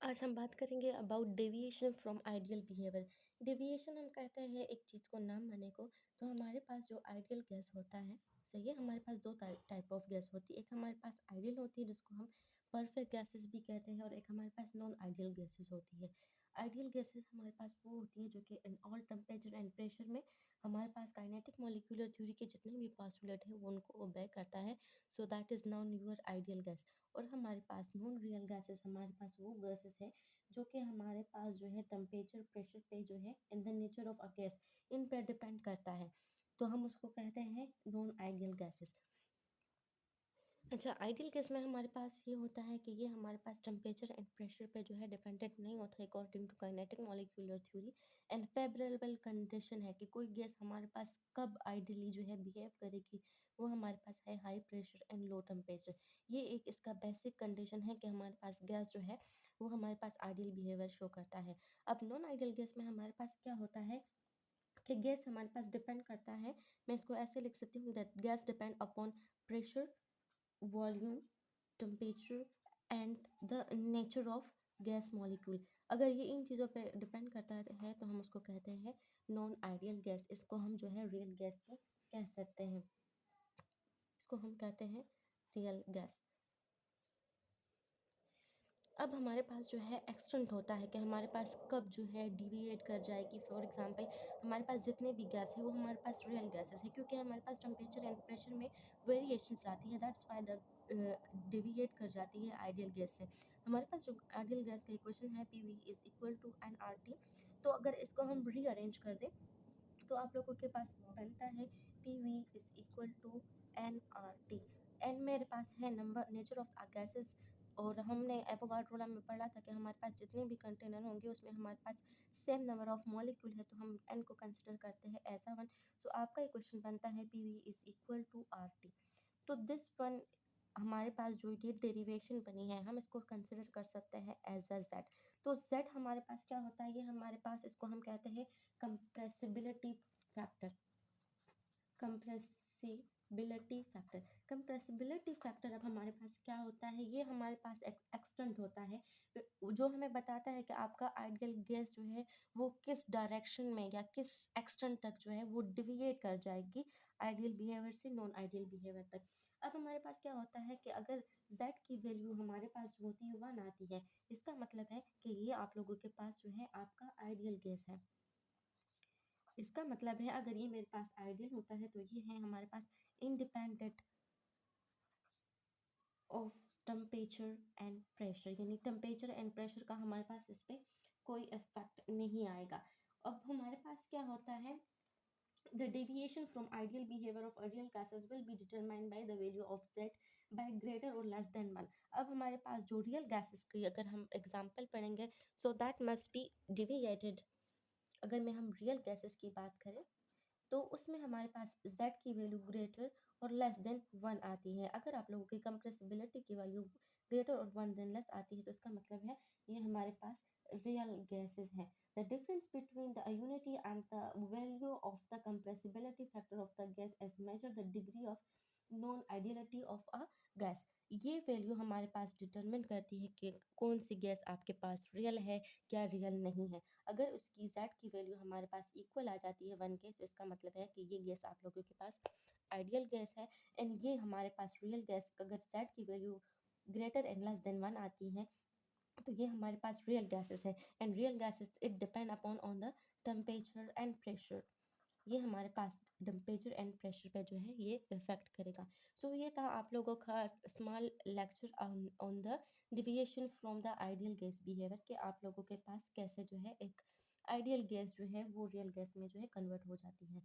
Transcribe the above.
आज हम बात करेंगे about deviation from ideal behaviour. Deviation हम कहते हैं एक चीज़ को ना मानने को। तो हमारे पास जो आइडियल गैस होता है, सही है, हमारे पास दो टाइप ऑफ गैस होती है। एक हमारे पास आइडियल होती है जिसको हम परफेक्ट गैसेस भी कहते हैं, और एक हमारे पास नॉन आइडियल गैसेस होती है। आइडियल गैसेस हमारे पास वो होती है जो कि in all temperature and pressure में हमारे पास काइनेटिक मॉलिक्यूलर थ्योरी के जितने भी पोस्टुलेट है वो उनको ओबे करता है। So that is non your ideal gas. और हमारे पास नॉन रियल गैसेस, हमारे पास वो गैसेस है जो कि हमारे पास जो है टेम्परेचर प्रेशर पे जो है in the nature of a gas, इन पे डिपेंड करता है। तो हम उसको कहते हैं नॉन आइडियल गैसेस। अच्छा, आइडियल केस में हमारे पास ये होता है कि ये हमारे पास टेम्परेचर एंड प्रेशर पे जो है डिपेंडेंट नहीं होता है according to kinetic molecular theory. And favourable condition है कि कोई गैस हमारे पास कब आइडियली जो है बिहेव करेगी, वो हमारे पास है high pressure and low temperature. ये एक इसका बेसिक कंडीशन है कि हमारे पास गैस जो है वो हमारे पास आइडियल बिहेवियर शो करता है। अब नॉन आइडियल गैस में हमारे पास क्या होता है कि गैस हमारे पास डिपेंड करता है। मैं इसको ऐसे लिख सकती हूँ that gas depend upon pressure, volume, temperature and the nature of gas molecule. अगर ये इन चीज़ों पे डिपेंड करता है तो हम उसको कहते हैं नॉन आइडियल गैस। इसको हम जो है रियल गैस भी कह सकते हैं। इसको हम कहते हैं रियल गैस। अब हमारे पास जो है एक्सटेंट होता है कि हमारे पास कब जो है डिविएट कर जाएगी। फॉर एग्जांपल, हमारे पास जितने भी गैस है वो हमारे पास रियल गैसेस है, क्योंकि हमारे पास टेम्परेचर एंड प्रेशर में वेरिएशंस आती है। दैट्स वाई द डिविएट कर जाती है आइडियल गैस से। हमारे पास जो आइडियल गैस का इक्वेशन है P V is equal to n R T. तो अगर इसको हम रीअरेंज कर दें तो आप लोगों के पास बनता है P V is equal to n R T. N मेरे पास है नंबर नेचर ऑफ गैसेस, और हमने एवोगाड्रो लॉ में पढ़ा था कि हमारे पास जितने भी कंटेनर होंगे उसमें हमारे पास सेम नंबर ऑफ मॉलिक्यूल है, तो हम एन को कंसिडर करते हैं एज अ वन। सो आपका इक्वेशन बनता है P V is equal to R T. तो दिस वन हमारे पास जो ये डेरिवेशन बनी है हम इसको कंसिडर कर सकते हैं एज अ जेड। तो जेड हमारे पास क्या होता है, ये हमारे पास इसको हम कहते हैं compressibility factor. Compressibility factor. Compressibility factor अब हमारे पास क्या होता है, ये हमारे पास एक्सटेंट होता है जो हमें बताता है कि आपका आइडियल गैस जो है वो किस डायरेक्शन में या किस एक्सटेंट तक जो है वो डिविएट कर जाएगी आइडियल बिहेवियर से नॉन आइडियल बिहेवियर तक। अब हमारे पास क्या होता है कि अगर z की वैल्यू हमारे पास जो होती है 1 आती है, इसका मतलब है कि ये आप लोगों के पास जो है आपका आइडियल गैस है। इसका मतलब है अगर ये मेरे पास आइडियल होता है तो ये है हमारे पास independent of temperature and pressure, यानी टेम्परेचर एंड प्रेशर का हमारे पास इस पर कोई इफेक्ट नहीं आएगा। अब हमारे पास क्या होता है, the deviation from ideal behavior of ideal gases will be determined by the value of z by greater or less than 1। अब हमारे पास जो रियल गैसेस की अगर हम एग्जांपल पढ़ेंगे, so that must be deviated. अगर मैं हम रियल गैसेस की बात करें तो उसमें हमारे पास z की वैल्यू ग्रेटर और लेस देन 1 आती है। अगर आप लोगों की कंप्रेसिबिलिटी की वैल्यू ग्रेटर और 1 देन लेस आती है तो इसका मतलब है ये हमारे पास रियल गैसेस हैं। The difference between the unity and the value of the compressibility factor of the gas as measure the degree of non ideality of a gas. ये वैल्यू हमारे पास डिटरमिन करती है कि कौन सी गैस आपके पास रियल है, क्या रियल नहीं है। अगर उसकी z की वैल्यू हमारे पास इक्वल आ जाती है 1 के, तो इसका मतलब है कि ये गैस आप लोगों के पास आइडियल गैस है। एंड ये हमारे पास रियल गैस अगर z की value greater and less than 1 आती है तो ये हमारे पास रियल गैसेस है। And real gases it depend upon on the temperature and pressure. ये हमारे पास टेम्परेचर एंड प्रेशर पे जो है ये इफेक्ट करेगा। सो ये था आप लोगों का small lecture on the deviation from the ideal gas behaviour, कि आप लोगों के पास कैसे जो है एक आइडियल गैस जो है वो रियल गैस में जो है कन्वर्ट हो जाती है।